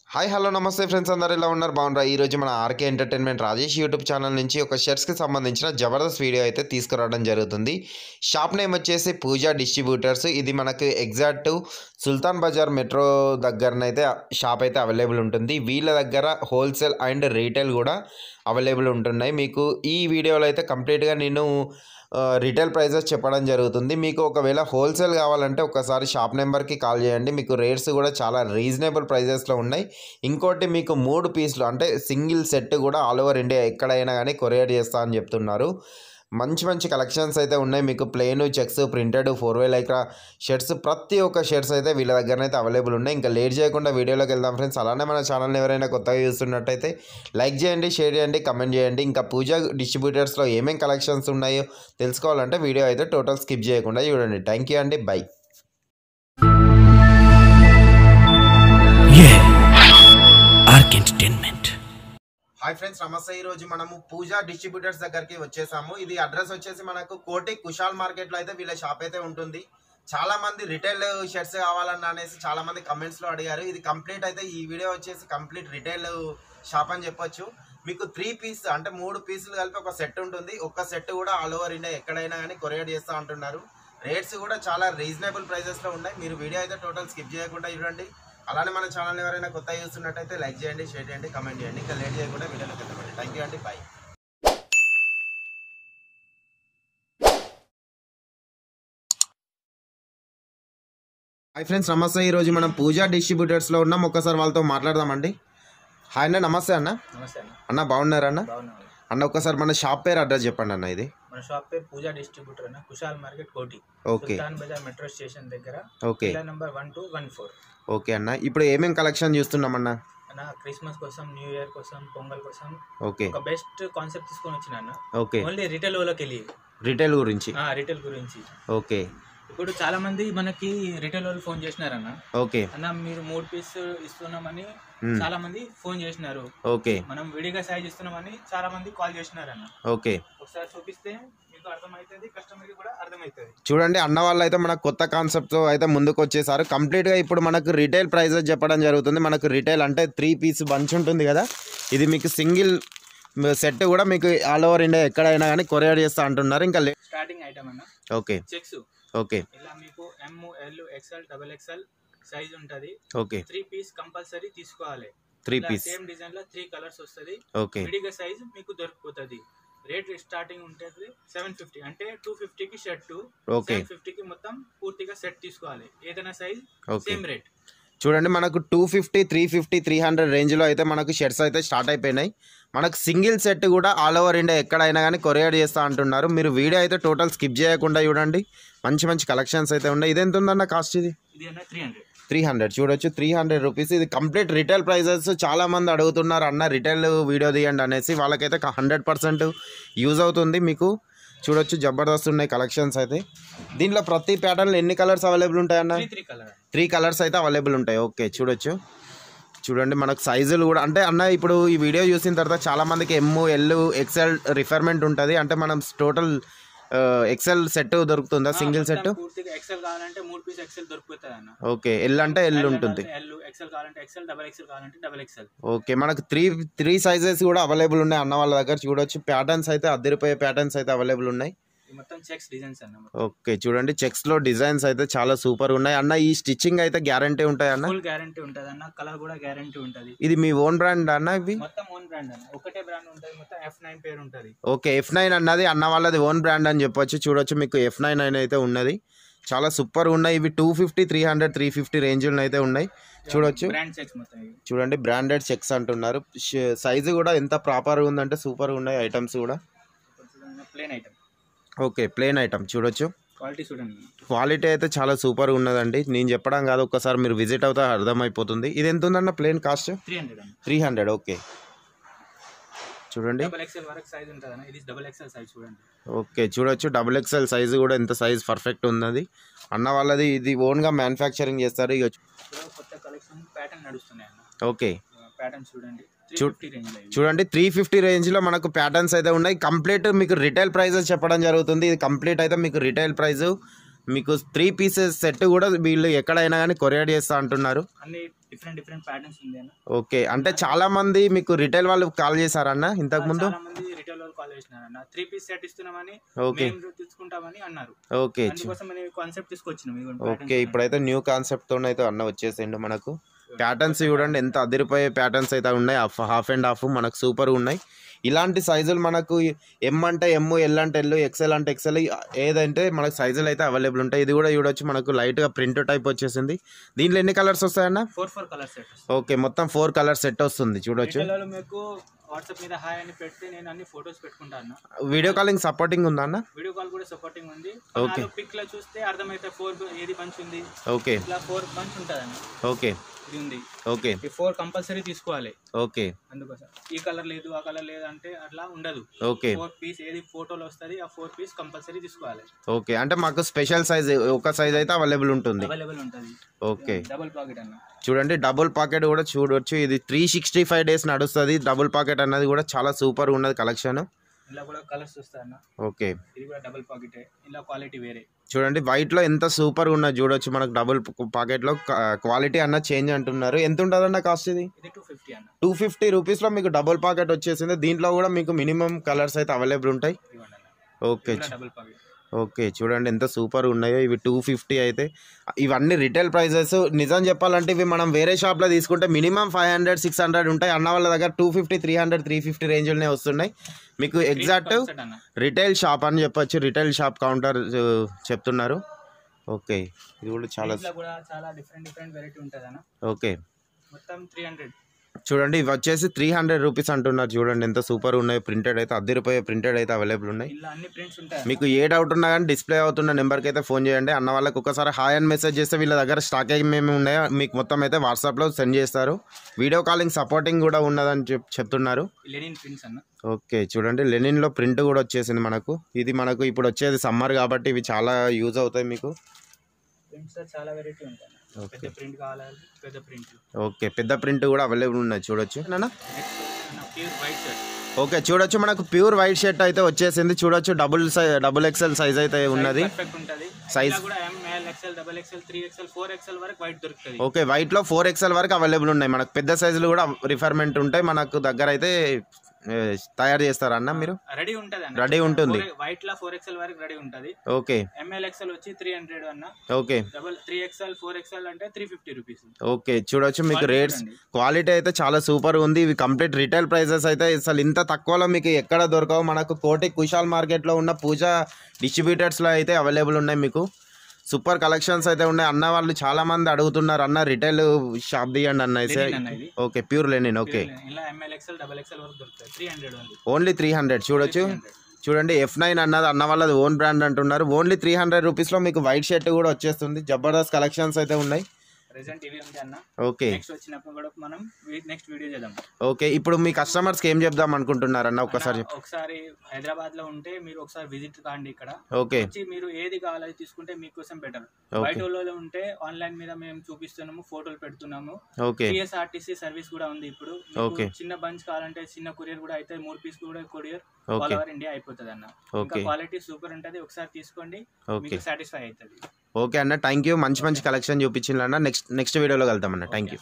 Hi hello నమస్తే friends, అందరు ఎలా ఉన్నారు? బాగున్నారా? ఈరోజు మన RK entertainment Rajesh YouTube channel నుంచి ఒక షర్ట్స్కి సంబంధించిన జబర్దస్త్ వీడియో అయితే తీసుకురావడం జరుగుతుంది. షాప్ నేమ్ వచ్చేసి పూజా డిస్ట్రిబ్యూటర్స్. ఇది మనకు ఎగ్జాక్ట్ సుల్తాన్ బజార్ మెట్రో దగ్గరనైతే షాప్ అయితే అవైలబుల్ ఉంటుంది. వీళ్ళ దగ్గర హోల్సేల్ అండ్ రీటైల్ కూడా అవైలబుల్ ఉంటున్నాయి. మీకు ఈ వీడియోలో అయితే కంప్లీట్గా నేను రిటైల్ ప్రైజెస్ చెప్పడం జరుగుతుంది. మీకు ఒకవేళ హోల్సేల్ కావాలంటే ఒకసారి షాప్ నెంబర్కి కాల్ చేయండి. మీకు రేట్స్ కూడా చాలా రీజనబుల్ ప్రైజెస్లో ఉన్నాయి. ఇంకోటి మీకు 3 పీసులు అంటే సింగిల్ సెట్ కూడా ఆల్ ఓవర్ ఇండియా ఎక్కడైనా కానీ కొరియర్ చేస్తా అని చెప్తున్నారు. మంచి మంచి కలెక్షన్స్ అయితే ఉన్నాయి. మీకు plain, checks, printed, 4-way Lycra shirts, ప్రతి ఒక్క షర్ట్స్ అయితే వీళ్ళ దగ్గరనైతే అవైలబుల్ ఉన్నాయి. ఇంకా లేట్ చేయకుండా వీడియోలోకి వెళ్దాం ఫ్రెండ్స్. అలానే మన ఛానల్ని ఎవరైనా కొత్తగా చూస్తున్నట్టయితే లైక్ చేయండి, షేర్ చేయండి, కమెంట్ చేయండి. ఇంకా పూజా డిస్ట్రిబ్యూటర్స్లో ఏమేమి కలెక్షన్స్ ఉన్నాయో తెలుసుకోవాలంటే వీడియో అయితే టోటల్ స్కిప్ చేయకుండా చూడండి. థ్యాంక్ యూ అండి, బై. హాయ్ ఫ్రెండ్స్, నమస్తే. ఈరోజు మనము పూజా డిస్ట్రిబ్యూటర్స్ దగ్గరికి వచ్చేసాము. ఇది అడ్రస్ వచ్చేసి మనకు కోటి కుషాల్ మార్కెట్లో అయితే వీళ్ళ షాప్ అయితే ఉంటుంది. చాలా మంది రిటైల్ షర్ట్స్ కావాలన్నా అనేసి చాలా మంది కమెంట్స్లో అడిగారు. ఇది కంప్లీట్ అయితే ఈ వీడియో వచ్చేసి కంప్లీట్ రిటైల్ షాప్ అని చెప్పొచ్చు. మీకు 3 పీస్ అంటే 3 పీసులు కలిపి ఒక సెట్ ఉంటుంది. ఒక్క సెట్ కూడా ఆల్ ఓవర్ ఇండియా ఎక్కడైనా కానీ కొరియర్ చేస్తూ అంటున్నారు. రేట్స్ కూడా చాలా రీజనబుల్ ప్రైజెస్లో ఉన్నాయి. మీరు వీడియో అయితే టోటల్ స్కిప్ చేయకుండా చూడండి. అలానే మన ఛానల్ ఎవరైనా కొత్తగా చూస్తున్నట్టయితే లైక్ చేయండి, షేర్ చేయండి, కమెంట్ చేయండి. ఇంకా లేట్ చేయకుండా వీడియోలోకి వెళ్దామండి. థ్యాంక్ యూ అండి, బాయ్. హాయ్ ఫ్రెండ్స్, నమస్తే. ఈరోజు మనం పూజా డిస్ట్రిబ్యూటర్స్లో ఉన్నాం. ఒక్కసారి వాళ్ళతో మాట్లాడదామండి. హాయ్ అన్న, నమస్తే అన్న. నమస్తే అన్న, బాగున్నారా అన్న? అన్న, ఒక్కసారి మన షాప్ పేరు అడ్రస్ చెప్పండి అన్న. ఇది మన షాప్ పేరు పూజా డిస్ట్రిబ్యూటర్ అన్న, కుషాల్ మార్కెట్ కోటి, ఓకే, సుల్తాన్ బజార్ మెట్రో స్టేషన్ దగ్గర, ఓకే, నంబర్ 1214. ఓకే అన్న. ఇప్పుడు ఏమేమి కలెక్షన్ చూస్తున్నామన్నా? అన్న క్రిస్మస్ కోసం, న్యూ ఇయర్ కోసం, పొంగల్ కోసం ఓకే, ఒక బెస్ట్ కాన్సెప్ట్ తీసుకొని వచ్చిన అన్న. ఓకే, ఓన్లీ రిటైల్ వాళ్ళకి వెళ్ళి రిటైల్ గురించి. రిటైల్ గురించి. ఓకే, ఇప్పుడు చాలా మంది మనకి రిటైల్ వాళ్ళు ఫోన్ చేసినారన్న. ఓకే అన్న మీరు 3 పీస్ ఇస్తున్నామని చాలా మంది ఫోన్ చేసినారు. ఓకే, మనం విడిగా సైజ్ ఇస్తున్నామని చాలా మంది కాల్ చేసినారన్న. ఓకే, ఒకసారి చూపిస్తే మీకు అర్థమవుతుంది, కస్టమర్కి కూడా అర్థమవుతుంది. చూడండి, అన్న వాళ్ళు అయితే మనకు కొత్త కాన్సెప్ట్తో అయితే ముందుకు వచ్చేసారు. కంప్లీట్గా ఇప్పుడు మనకు రిటైల్ ప్రైజెస్ చెప్పడం జరుగుతుంది. మనకు రిటైల్ అంటే 3 పీస్ బంచ్ ఉంటుంది కదా, ఇది మీకు సింగిల్ సెట్ కూడా మీకు ఆల్ ఓవర్ ఇండియా ఎక్కడైనా కానీ కొరియర్ చేస్తా అంటున్నారు. ఇంకా స్టార్టింగ్ ఐటమ్ అన్న ఓకే, చెక్స్. ఓకే, ఇలా మీకు ML, XL, XXL సైజ్ ఉంటది. ఓకే, 3 పీస్ కంపల్సరీ తీసుకోవాలి. 3 పీస్ సేమ్ డిజైన్ లో 3 కలర్స్ వస్తది. ఓకే, విడిగా సైజ్ మీకు దొరికిపోతుంది. రేట్ స్టార్టింగ్ ఉంటుంది 750, అంటే 250 కి షర్ట్, ఓకే, 750 కి మొత్తం పూర్తిగా సెట్ తీసుకోవాలి. ఏదైనా సైజ్ సేమ్ రేట్. చూడండి, మనకు 250, 350, 300 రేంజ్లో అయితే మనకు షర్ట్స్ అయితే స్టార్ట్ అయిపోయినాయి. మనకు సింగిల్ సెట్ కూడా ఆల్ ఓవర్ ఇండియా ఎక్కడైనా కానీ కొరియర్ చేస్తూ అంటున్నారు. మీరు వీడియో అయితే టోటల్ స్కిప్ చేయకుండా చూడండి. మంచి మంచి కలెక్షన్స్ అయితే ఉన్నాయి. ఇది ఎంత ఉందన్న కాస్ట్? ఇది 300 చూడొచ్చు, 300 రూపీస్. ఇది కంప్లీట్ రిటైల్ ప్రైజెస్. చాలామంది అడుగుతున్నారు అన్న రిటైల్ వీడియో తీయండి అనేసి. వాళ్ళకైతే 100% యూజ్ అవుతుంది. మీకు చూడొచ్చు, జబర్దస్త్ ఉన్నాయి కలెక్షన్స్ అయితే. దీంట్లో ప్రతి ప్యాటర్న్లో ఎన్ని కలర్స్ అవైలబుల్ ఉంటాయన్న? 3 కలర్స్ అయితే అవైలబుల్ ఉంటాయి. ఓకే, చూడొచ్చు, చూడండి మనకు సైజులు కూడా అంటే అన్న ఇప్పుడు ఈ వీడియో చూసిన తర్వాత చాలామందికి ML, XL రిఫర్మెంట్ ఉంటుంది. అంటే మనం టోటల్ XL సెట్ దొరుకుతుందా? సింగిల్ సెట్ XL కావాలంటే 3 పీస్ XL దొరుకుతుంది అన్న. ఓకే, L అంటే L ఉంటుంది, XL కావాలంటే XL, XXL కావాలంటే XXL. ఓకే, మనకు 3 సైజెస్ కూడా అవైలబుల్ ఉన్నాయి అన్న వాళ్ళ దగ్గర. చూడొచ్చు, ప్యాటర్న్స్ అయితే అదిరిపోయే ప్యాటర్న్స్ అయితే అవైలబుల్ ఉన్నాయి. మొత్తం చెక్స్ డిజైన్స్ అన్న. ఓకే, చూడండి, చెక్స్ లో డిజైన్స్ అయితే చాలా సూపర్ ఉన్నాయి అన్న. ఈ స్టిచ్చింగ్ అయితే గ్యారంటీ ఉంటాయి అన్న? ఫుల్ గ్యారంటీ ఉంటుంది అన్న. కలర్ కూడా గ్యారంటీ ఉంటుంది. ఇది మీ ఓన్ బ్రాండ్ అన్న? ఇవి మొత్తం ఓన్ బ్రాండ్ అన్న. ఒకటే బ్రాండ్ ఉంటుంది, మొత్తం F9 పేరు ఉంటుంది. ఓకే, F9 అన్నది అన్న వాళ్ళది ఓన్ బ్రాండ్ అని చెప్పొచ్చు. చూడొచ్చు, మీకు F9 అయితే ఉన్నది. చాలా సూపర్ ఉన్నాయి. ఇవి 250, 300, 350 రేంజ్లో అయితే ఉన్నాయి. చూడొచ్చు, చూడండి, బ్రాండెడ్ చెక్స్ అంటున్నారు. సైజు కూడా ఎంత ప్రాపర్ ఉందంటే సూపర్ ఉన్నాయి ఐటమ్స్ కూడా. Plain item. Okay, plain item. చూడొచ్చు, క్వాలిటీ చూడండి, క్వాలిటీ అయితే చాలా సూపర్ ఉన్నదండి. నేను చెప్పడం కాదు, ఒక్కసారి మీరు విజిట్ అవుతా అర్థమైపోతుంది. ఇది ఎంత ఉందన్న ప్లేన్ కాస్ట్? 300. ఓకే, చూడండి, XXL వరకు సైజ్ ఉంటుంది అన్న. ఇది XXL సైజ్ చూడండి. ఓకే, చూడొచ్చు, XXL సైజు కూడా ఎంత సైజ్ పర్ఫెక్ట్ ఉన్నది అన్న వాళ్ళది. ఇది ఓన్గా మ్యానుఫ్యాక్చరింగ్ చేస్తారు. ఇక కొత్త కలెక్షన్ ప్యాటర్న్ నడుస్తున్నాయి అన్న. ఓకే, ప్యాటర్న్ చూడండి, చూడండి 350 రేంజ్లో మనకు ప్యాటర్న్స్ అయితే ఉన్నాయి. కంప్లీట్ మీకు రిటైల్ ప్రైజెస్ చెప్పడం జరుగుతుంది. ఇది కంప్లీట్ అయితే మీకు రిటైల్ ప్రైస్. మీకు 3 పీసెస్ సెట్ కూడా వీళ్ళు ఎక్కడైనా కానీ కొరియర్ చేస్తా అంటున్నారు. అన్ని డిఫరెంట్ ప్యాటర్న్స్ ఉంది అన్న. ఓకే, అంటే చాలా మంది మీకు రిటైల్ వాళ్ళు కాల్ చేశారన్న ఇంతకు ముందు? చాలా మంది రిటైల్ వాళ్ళు కాల్ చేసినారన్న, 3 పీస్ సెట్ ఇస్తున్నామని, ఓకే మేము తీసుకుంటామని అన్నారు. ఓకే అందుకోసం నేను కాన్సెప్ట్ తీసుకొచ్చినాం. ఓకే, ఇప్పుడైతే న్యూ కాన్సెప్ట్ తో అయితే అన్న వచ్చేసిండు మనకు. ప్యాటర్న్స్ చూడండి ఎంత అదిరిపోయే ప్యాటర్న్స్ అయితే ఉన్నాయి, హాఫ్ అండ్ హాఫ్ మనకు సూపర్ ఉన్నాయి. ఇలాంటి సైజులు మనకు ఎం అంటే ఎమ్, ఎల్ అంటే ఎల్, ఎక్సెల్ అంటే ఎక్సెల్, ఏదంటే మనకు సైజులు అయితే అవైలబుల్ ఉంటాయి. ఇది కూడా చూడొచ్చు మనకు లైట్గా ప్రింట్ టైప్ వచ్చేసింది. దీంట్లో ఎన్ని కలర్స్ వస్తాయన్న? 4 colour set. ఓకే, మొత్తం 4 కలర్ సెట్ వస్తుంది చూడొచ్చు. మీకు వాట్సాప్ మీద హాయ్ అని పెడితే నేను అన్ని ఫోటోస్ పెట్టుకుంటాను. వీడియో కాలింగ్ సపోర్టింగ్ ఉందా అన్న? వీడియో కాల్ కూడా సపోర్టింగ్ ఉంది. ఓకే, పిక్ లో చూస్తే అర్థమైతే 4 ఏది బంచ్ ఉంది. ఓకే, ఇట్లా 4 బంచ్ ఉంటదన్న. ఓకే, ఇది ఉంది. ఓకే, ఈ 4 కంపల్సరీ తీసుకోవాలి. ఓకే, అందుకోసం ఈ కలర్ లేదు ఆ కలర్ లేదు అంటే అట్లా ఉండదు. ఓకే, 4 పీస్ ఏది ఫోటోలో వస్తుంది ఆ 4 పీస్ కంపల్సరీ తీసుకోవాలి. ఓకే, అంటే మాకు స్పెషల్ సైజ్ ఒక సైజ్ అయితే అవైలబుల్ ఉంటుంది. ఓకే, డబుల్ పాకెట్ అన్న. చూడండి డబుల్ పాకెట్ కూడా చూడొచ్చు. ఇది 365 days నడుస్తుంది. డబుల్ పాకెట్ అన్నది కూడా చాలా సూపర్ ఉన్నది కలెక్షన్. ఇలా కూడా కలర్స్ వస్తాయన్న. ఓకే, ఇది కూడా డబుల్ పాకెట్, ఇలా క్వాలిటీ వేరే. చూడండి వైట్ లో ఎంత సూపర్ ఉన్నది చూడొచ్చు. మనకు డబుల్ పాకెట్ లో క్వాలిటీ అన్న చేంజ్ అంటున్నారు. ఎంత ఉంటుందన్న కాస్ట్? ఇది 250 అన్న. 250 రూపీస్ లో మీకు డబుల్ పాకెట్ వచ్చేసింది. దీంట్లో కూడా మీకు మినిమం కలర్స్ అయితే అవైలబుల్ ఉంటాయి. Okay, double pocket. ఓకే, చూడండి ఎంత సూపర్ ఉన్నాయో. ఇవి 250 అయితే ఇవన్నీ రిటైల్ ప్రైజెస్. నిజం చెప్పాలంటే ఇవి మనం వేరే షాప్లో తీసుకుంటే మినిమం 500, 600 ఉంటాయి. అన్న వాళ్ళ దగ్గర 250, 300, 350 రేంజ్లోనే వస్తున్నాయి. మీకు ఎగ్జాక్ట్ రిటైల్ షాప్ అని చెప్పొచ్చు. రిటైల్ షాప్ కౌంటర్ చెప్తున్నారు. ఓకే, ఇది కూడా చాలా డిఫరెంట్ వెరైటీ ఉంటుంది అన్న. ఓకే, మొత్తం 300. చూడండి ఇవి వచ్చేసి 300 రూపీస్ అంటున్నారు. చూడండి ఎంత సూపర్ ఉన్నాయి. ప్రింటెడ్ అయితే అద్దరిపోయే ప్రింటెడ్ అయితే అవైలబుల్ ఉన్నాయి. మీకు ఏ డౌట్ ఉన్నా కానీ డిస్ప్లే అవుతున్న నెంబర్కి అయితే ఫోన్ చేయండి. అన్న వాళ్ళకి ఒకసారి హాయ్ అని మెసేజ్ చేస్తే వీళ్ళ దగ్గర స్టాక్ ఏమేమి ఉన్నాయో మీకు మొత్తం అయితే వాట్సాప్లో సెండ్ చేస్తారు. వీడియో కాలింగ్ సపోర్టింగ్ కూడా ఉన్నదని చెప్తున్నారు. ఓకే, చూడండి లెనిన్లో ప్రింట్ కూడా వచ్చేసింది మనకు. ఇది మనకు ఇప్పుడు వచ్చేది సమ్మర్ కాబట్టి ఇవి చాలా యూజ్ అవుతాయి మీకు. చాలా వెరైటీ ఉంటాయి. పెద్ద ప్రింట్ కావాలి, పెద్ద ప్రింట్. ఓకే, పెద్ద ప్రింట్ కూడా అవైలబుల్ ఉన్నాయి చూడొచ్చు. ఓకే, చూడొచ్చు మనకు ప్యూర్ వైట్ షర్ట్ అయితే వచ్చేసింది. చూడొచ్చు డబుల్ ఎక్సెల్ సైజ్ అయితే ఉన్నది. సైజ్ ఓకే, వైట్ లో 4XL వరకు అవైలబుల్ ఉన్నాయి. మనకు పెద్ద సైజులు కూడా రిఫర్మెంట్ ఉంటాయి. మనకు దగ్గర అయితే తయారు చేస్తారా అన్న మీరు? రెడీ ఉంటుంది. వైట్ లో 4XL వరకు రెడీ ఉంటది. ఓకే, ML/XL వచ్చి 300 అన్న. ఓకే, 3XL 4XL అంటే 350 రూపీస్. ఓకే, చూడొచ్చు మీకు రేట్స్ క్వాలిటీ అయితే చాలా సూపర్ ఉంది. ఇవి కంప్లీట్ రిటైల్ ప్రైజెస్ అయితే అసలు ఇంత తక్కువలో మీకు ఎక్కడ దొరకవు. మనకు కోటి కుషాల్ మార్కెట్ లో ఉన్న పూజా డిస్ట్రిబ్యూటర్స్ లో అయితే అవైలబుల్ ఉన్నాయి. మీకు సూపర్ కలెక్షన్స్ అయితే ఉన్నాయి. అన్న వాళ్ళు చాలా మంది అడుగుతున్నారు అన్న రిటైల్ షాప్ తీయండి అన్న. Okay, pure linen. Okay, only 300. చూడొచ్చు చూడండి F9 అన్నది అన్న వాళ్ళది ఓన్ బ్రాండ్ అంటున్నారు. ఓన్లీ 300 రూపీస్లో మీకు వైట్ షర్ట్ కూడా వచ్చేస్తుంది. జబర్దస్త్ కలెక్షన్స్ అయితే ఉన్నాయి. ఓకే, ఓకే, ఇప్పుడు మీ కస్టమర్స్ కి ఏం చెప్దాం అనుకుంటున్నారు అన్న? ఒకసారి హైదరాబాద్ లో ఉంటే మీరు ఒకసారి విజిట్ కాండి ఇక్కడ. ఓకే, మీరు ఏది కావాలో తీసుకుంటే మీకోసం బెటర్. బయట ఉంటే ఆన్లైన్ మీద మేము చూపిస్తున్నాము, ఫోటోలు పెడుతున్నాము. TSRTC సర్వీస్ కూడా ఉంది ఇప్పుడు. చిన్న బంచ్ కావాలంటే చిన్న కొరియర్ కూడా అయితే 3 పీస్ కూడా కొరియర్ ఆల్ ఓవర్ ఇండియా అయిపోతుంది అన్న. క్వాలిటీ సూపర్ ఉంటది. ఒకసారి తీసుకోండి, మీకు సాటిస్ఫై అవుతుంది. ఓకే అన్న, థ్యాంక్ యూ. మంచి కలెక్షన్ చూపించింది అన్న. నెక్స్ట్ వీడియోలో కలుద్దాం అన్న. Thank you.